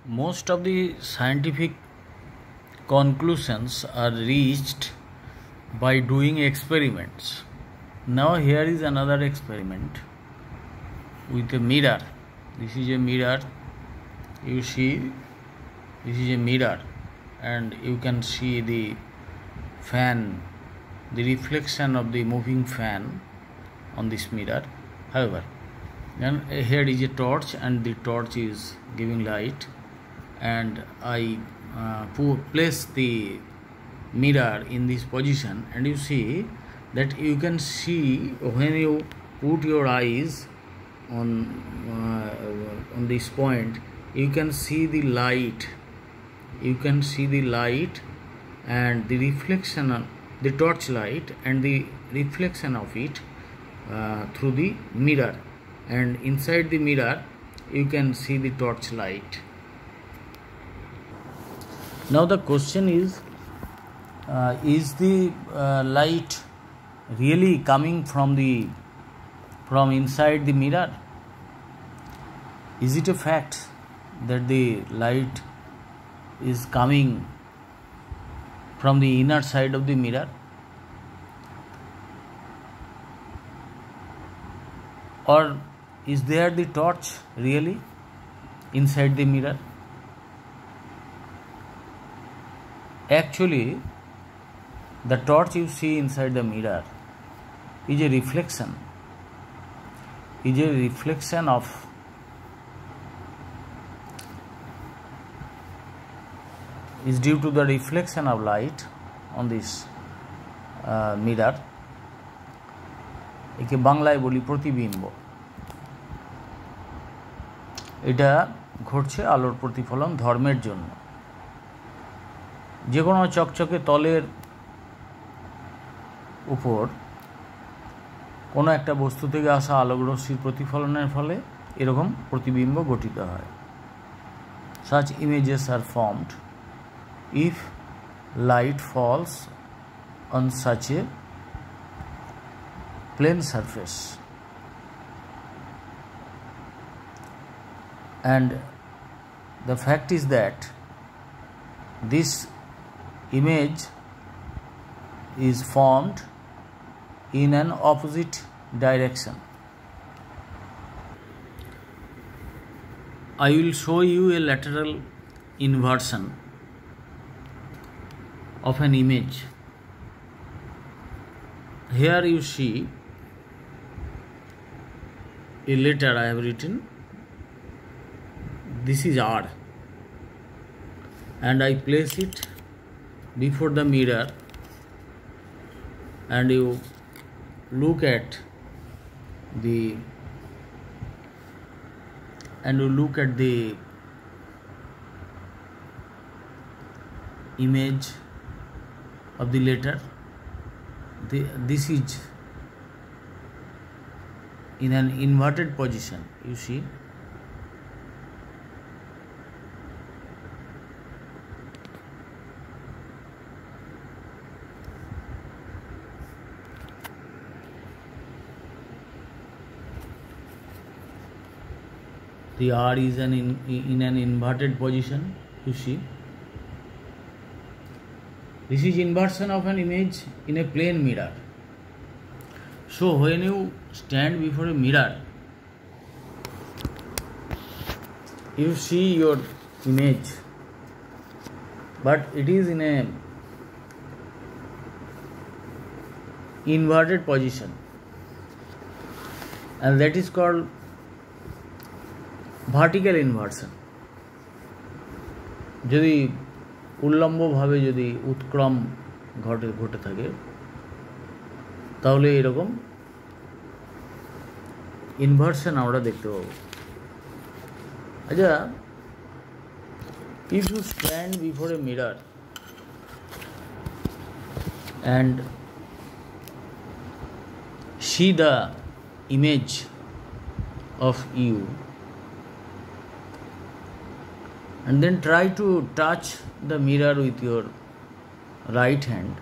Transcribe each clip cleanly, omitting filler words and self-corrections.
Most of the scientific conclusions are reached by doing experiments. Now here is another experiment with a mirror. This is a mirror. You see, this is a mirror, and you can see the fan, the reflection of the moving fan on this mirror. However, then here is a torch, and the torch is giving light, and I place the mirror in this position, and you see that you can see when you put your eyes on this point, you can see the light. You can see the light and the reflection of the torch light and the reflection of it through the mirror, and inside the mirror you can see the torch light. Now the question is the light really coming from inside the mirror? Is it a fact that the light is coming from the inner side of the mirror? Or is there the torch really inside the mirror? Actually, the torch you see inside the mirror is a reflection. Is due to the reflection of light on this mirror. একে বাংলায় বলি প্রতিবিম্ব। এটা ঘটছে আলোর প্রতিফলন ধর্মের জন্য। যে কোনো চকচকে তলের উপর কোনো একটা বস্তু থেকে আসা আলোক রশ্মির প্রতিফলনের ফলে এরকম প্রতিবিম্ব গঠিত হয়। Such images are formed if light falls on such a plane surface, and the fact is that this image is formed in an opposite direction. I will show you a lateral inversion of an image. Here you see a letter I have written. This is R, and I place it before the mirror, and you look at the image of the letter. This is in an inverted position, you see. The R is in an inverted position, you see. This is inversion of an image in a plane mirror. So when you stand before a mirror, you see your image, but it is in a inverted position, and that is called vertical inversion. যদি উল্লম্বভাবে যদি উৎক্রম ঘটে থাকে তাহলে এরকম inversion আমরা দেখতে পাবো। আচ্ছা, if you stand before a mirror and see the image of you, and then try to touch the mirror with your right hand,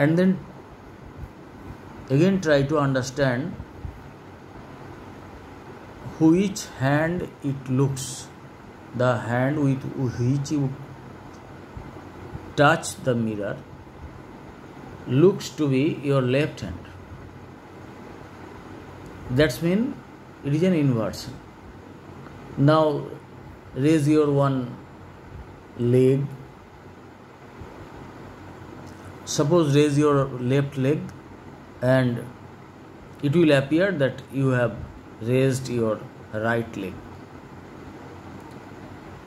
and then again try to understand which hand it looks. The hand with which you touch the mirror looks to be your left hand. That's mean it is an inversion. Now raise your one leg. Suppose raise your left leg, and it will appear that you have raised your right leg.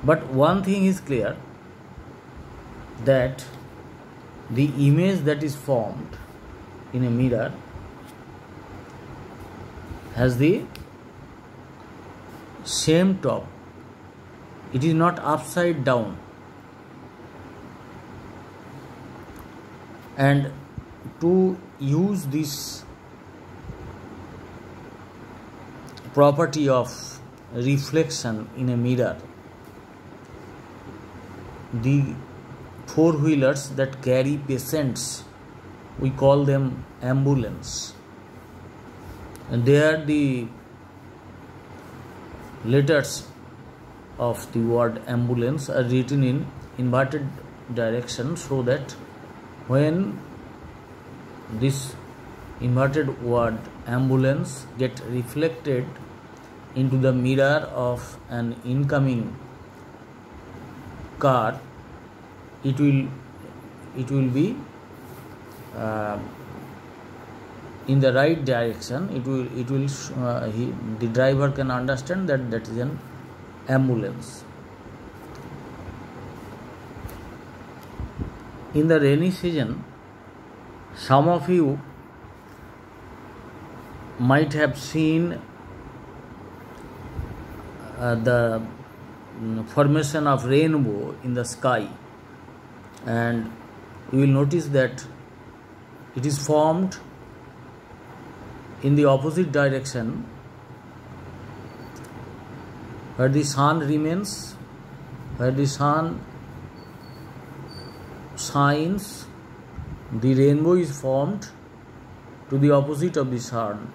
But one thing is clear, that the image that is formed in a mirror has the same top. It is not upside down. And to use this property of reflection in a mirror, the four-wheelers that carry patients, we call them ambulance, and there the letters of the word ambulance are written in inverted direction, so that when this inverted word ambulance get reflected into the mirror of an incoming car, it will be in the right direction. The driver can understand that that is an ambulance. In the rainy season, some of you might have seen the formation of rainbow in the sky, and you will notice that it is formed in the opposite direction, where the sun remains, where the sun shines, the rainbow is formed to the opposite of the sun.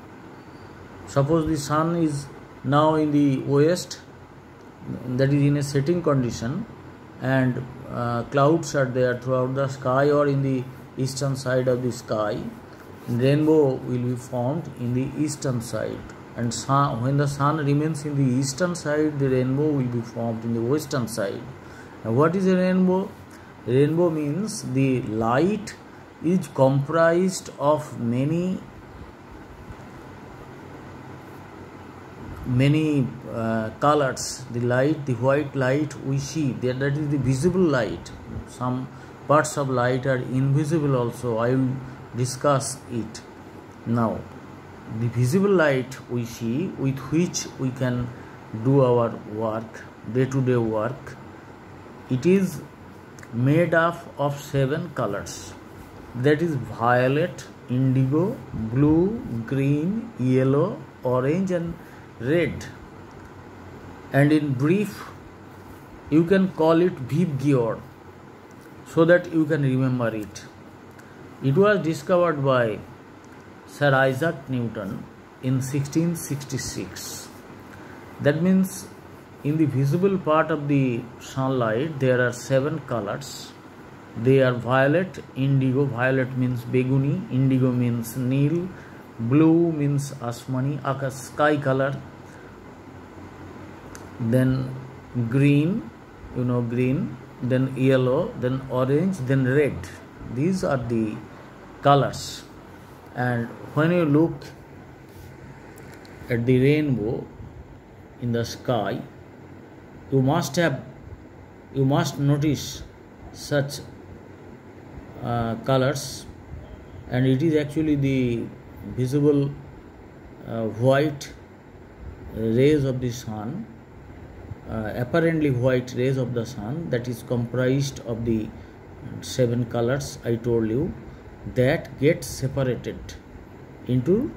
Suppose the sun is now in the west, that is in a setting condition, and clouds are there throughout the sky or in the eastern side of the sky, rainbow will be formed in the eastern side, and when the sun remains in the eastern side, the rainbow will be formed in the western side. Now, what is a rainbow? Rainbow means the light is comprised of many colors. The light, the white light we see, that is the visible light. Some parts of light are invisible also. I will discuss it now. The visible light we see, with which we can do our work, day-to-day work, it is made up of 7 colors. That is violet, indigo, blue, green, yellow, orange and red. And in brief, you can call it Vibgyor, so that you can remember it. It was discovered by Sir Isaac Newton in 1666. That means in the visible part of the sunlight there are 7 colors. They are violet, indigo, violet means beguni, indigo means nil, blue means asmani, sky color, then green, green, then yellow, then orange, then red. These are the colors. And when you look at the rainbow in the sky, you must notice such colors, and it is actually the visible white rays of the sun, apparently white rays of the sun, that is comprised of the 7 colors I told you, that get separated into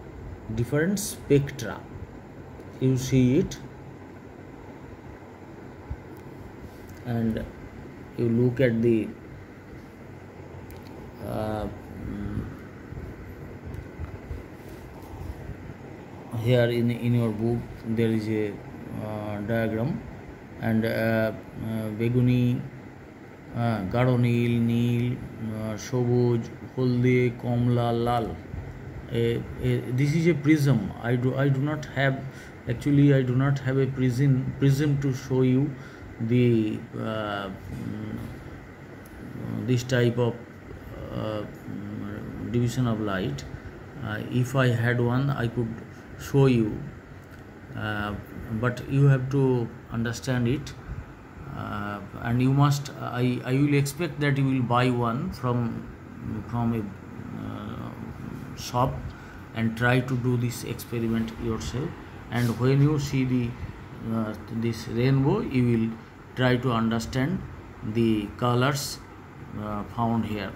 different spectra. You see it, and you look at the here in your book there is a diagram, and beguni, গাঢ় নীল, নীল, সবুজ, হলদে, কমলা, লাল. This is a prism. I do not have, actually I do not have a prism to show you the this type of division of light. If I had one, I could show you, but you have to understand it, and you must, I will expect that you will buy one from a shop and try to do this experiment yourself, and when you see this rainbow, you will try to understand the colors found here.